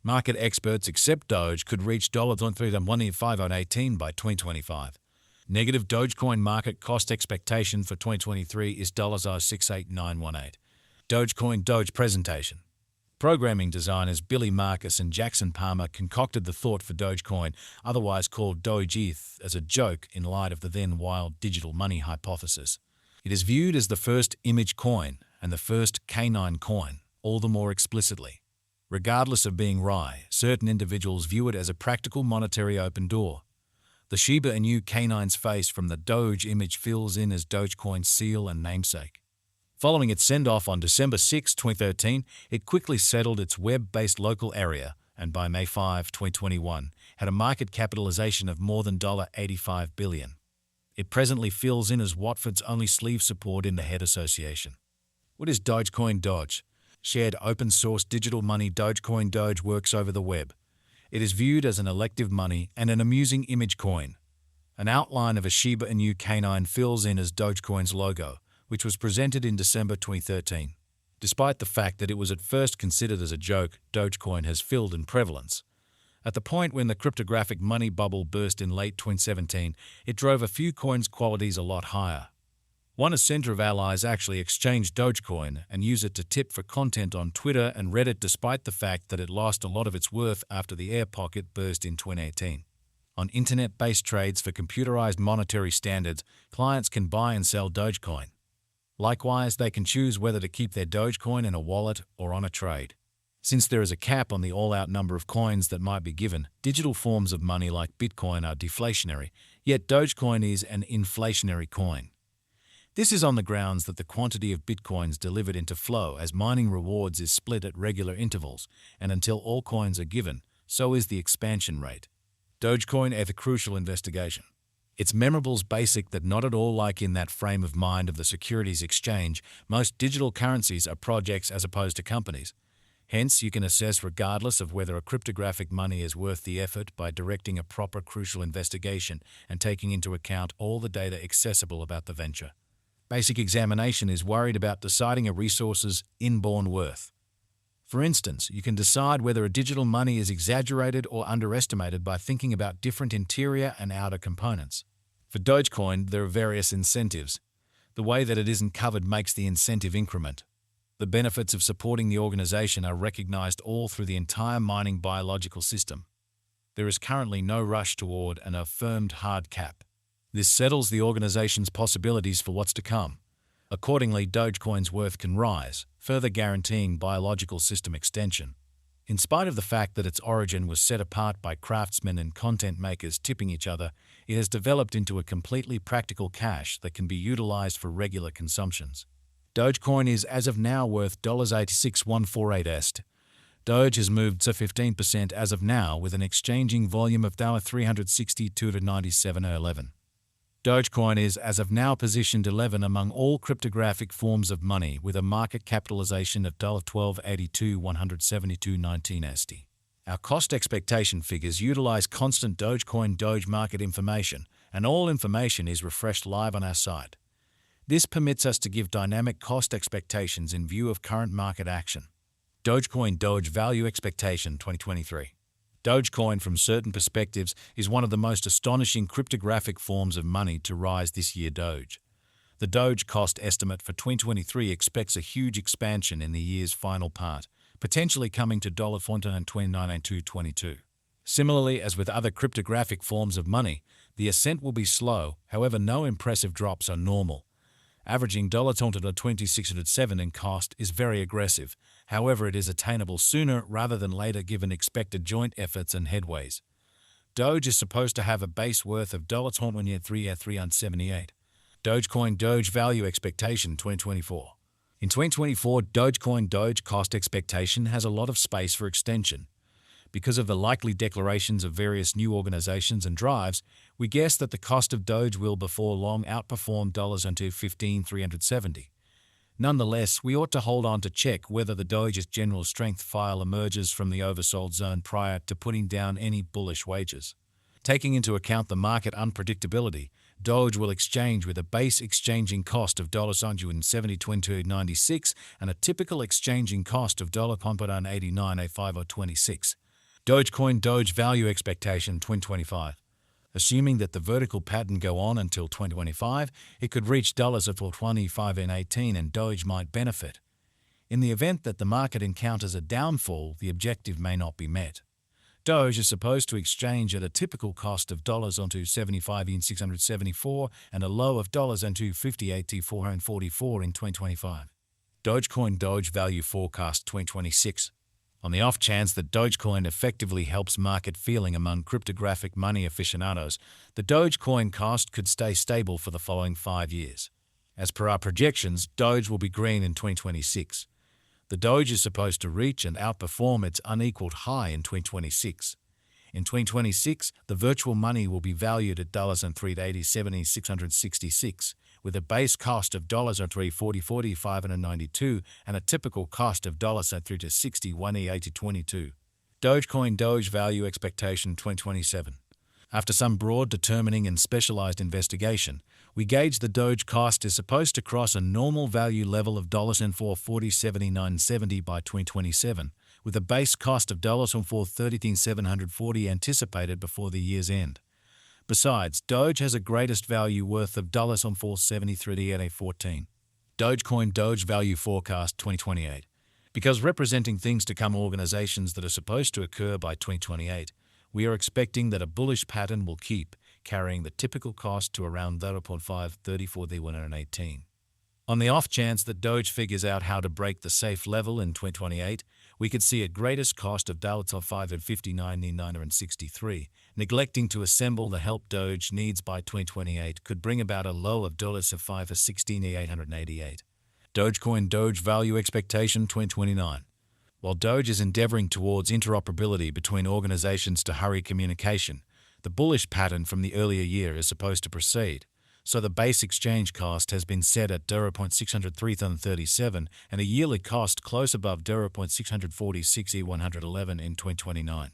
Market experts accept Doge could reach $3.518 by 2025. Negative Dogecoin market cost expectation for 2023 is $68918. Dogecoin Doge presentation. Programming designers Billy Marcus and Jackson Palmer concocted the thought for Dogecoin, otherwise called Doge ETH, as a joke in light of the then wild digital money hypothesis. It is viewed as the first image coin and the first canine coin, all the more explicitly. Regardless of being wry, certain individuals view it as a practical monetary open door. The Shiba Inu canine's face from the Doge image fills in as Dogecoin's seal and namesake. Following its send-off on December 6, 2013, it quickly settled its web-based local area and by May 5, 2021, had a market capitalization of more than $85 billion. It presently fills in as Watford's only sleeve support in the head association. What is Dogecoin Doge? Shared open-source digital money. Dogecoin Doge works over the web. It is viewed as an elective money and an amusing image coin. An outline of a Shiba Inu canine fills in as Dogecoin's logo, which was presented in December 2013. Despite the fact that it was at first considered as a joke, Dogecoin has filled in prevalence. At the point when the cryptographic money bubble burst in late 2017, it drove a few coins' qualities a lot higher. One Center of Allies actually exchanged Dogecoin and used it to tip for content on Twitter and Reddit, despite the fact that it lost a lot of its worth after the air pocket burst in 2018. On internet-based trades for computerized monetary standards, clients can buy and sell Dogecoin. Likewise, they can choose whether to keep their Dogecoin in a wallet or on a trade. Since there is a cap on the all-out number of coins that might be given, digital forms of money like Bitcoin are deflationary, yet Dogecoin is an inflationary coin. This is on the grounds that the quantity of Bitcoins delivered into flow as mining rewards is split at regular intervals, and until all coins are given, so is the expansion rate. Dogecoin as a crucial investigation. It's memorable's basic that not at all like in that frame of mind of the securities exchange, most digital currencies are projects as opposed to companies. Hence, you can assess regardless of whether a cryptographic money is worth the effort by directing a proper crucial investigation and taking into account all the data accessible about the venture. Basic examination is worried about deciding a resource's inborn worth. For instance, you can decide whether a digital money is exaggerated or underestimated by thinking about different interior and outer components. For Dogecoin, there are various incentives. The way that it isn't covered makes the incentive increment. The benefits of supporting the organization are recognized all through the entire mining biological system. There is currently no rush toward an affirmed hard cap. This settles the organization's possibilities for what's to come. Accordingly, Dogecoin's worth can rise, further guaranteeing biological system extension. In spite of the fact that its origin was set apart by craftsmen and content makers tipping each other, it has developed into a completely practical cash that can be utilized for regular consumptions. Dogecoin is as of now worth $86148. Doge has moved to 15% as of now with an exchanging volume of $362 to 97.11. Dogecoin is as of now positioned 11 among all cryptographic forms of money with a market capitalization of $12.82 172.19 ST. Our cost expectation figures utilize constant Dogecoin Doge market information, and all information is refreshed live on our site. This permits us to give dynamic cost expectations in view of current market action. Dogecoin Doge Value Expectation 2023. Dogecoin, from certain perspectives, is one of the most astonishing cryptographic forms of money to rise this year. Doge. The Doge cost estimate for 2023 expects a huge expansion in the year's final part, potentially coming to $29.222. Similarly, as with other cryptographic forms of money, the ascent will be slow, however no impressive drops are normal. Averaging $2607 in cost is very aggressive, however it is attainable sooner rather than later given expected joint efforts and headways. Doge is supposed to have a base worth of $378. Dogecoin Doge Value Expectation 2024. In 2024, Dogecoin Doge cost expectation has a lot of space for extension. Because of the likely declarations of various new organizations and drives, we guess that the cost of Doge will before long outperform until $15,370. Nonetheless, we ought to hold on to check whether the Doge's general strength file emerges from the oversold zone prior to putting down any bullish wagers. Taking into account the market unpredictability, Doge will exchange with a base exchanging cost of $170.2296 and a typical exchanging cost of $1.89 at 5026. Dogecoin Doge value expectation 2025. Assuming that the vertical pattern go on until 2025, it could reach $425 in 18 and Doge might benefit. In the event that the market encounters a downfall, the objective may not be met. Doge is supposed to exchange at a typical cost of $275 in 674 and a low of $258 444 in 2025. Dogecoin Doge value forecast 2026. On the off chance that Dogecoin effectively helps market feeling among cryptographic money aficionados, the Dogecoin cost could stay stable for the following 5 years. As per our projections, Doge will be green in 2026. The Doge is supposed to reach and outperform its unequaled high in 2026. In 2026, the virtual money will be valued at $387,666, with a base cost of $340,592 and a typical cost of $361,822. Dogecoin Doge value expectation 2027. After some broad, determining, and specialized investigation, we gauge the Doge cost is supposed to cross a normal value level of $440.7970 by 2027, with a base cost of $430,740 anticipated before the year's end. Besides, Doge has a greatest value worth of $473.14. Dogecoin Doge value forecast 2028. Because representing things to come organizations that are supposed to occur by 2028, we are expecting that a bullish pattern will keep carrying the typical cost to around 0.534 the 118. On the off chance that Doge figures out how to break the safe level in 2028, we could see a greatest cost of $559.63. Neglecting to assemble the help Doge needs by 2028 could bring about a low of $516,888. Dogecoin Doge value expectation 2029. While Doge is endeavoring towards interoperability between organizations to hurry communication, the bullish pattern from the earlier year is supposed to proceed, so the base exchange cost has been set at $0.60337 and a yearly cost close above $0.646 in 2029.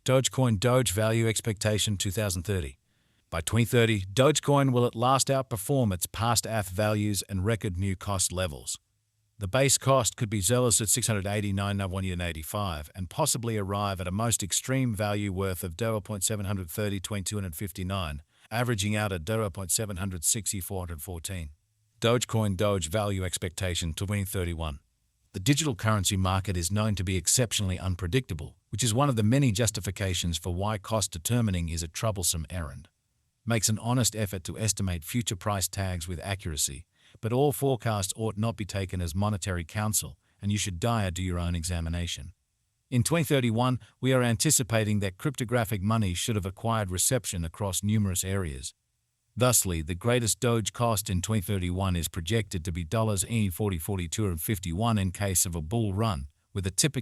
Dogecoin Doge value expectation 2030. By 2030, Dogecoin will at last outperform its past ATH values and record new cost levels. The base cost could be zealous at $689.85 and possibly arrive at a most extreme value worth of $0.730.259, averaging out at $0.760.414. Dogecoin Doge value expectation 2031. The digital currency market is known to be exceptionally unpredictable, which is one of the many justifications for why cost determining is a troublesome errand. Makes an honest effort to estimate future price tags with accuracy, but all forecasts ought not be taken as monetary counsel, and you should do your own examination. In 2031, we are anticipating that cryptographic money should have acquired reception across numerous areas. Thusly, the greatest Doge cost in 2031 is projected to be $40.42.51 in case of a bull run, with a typical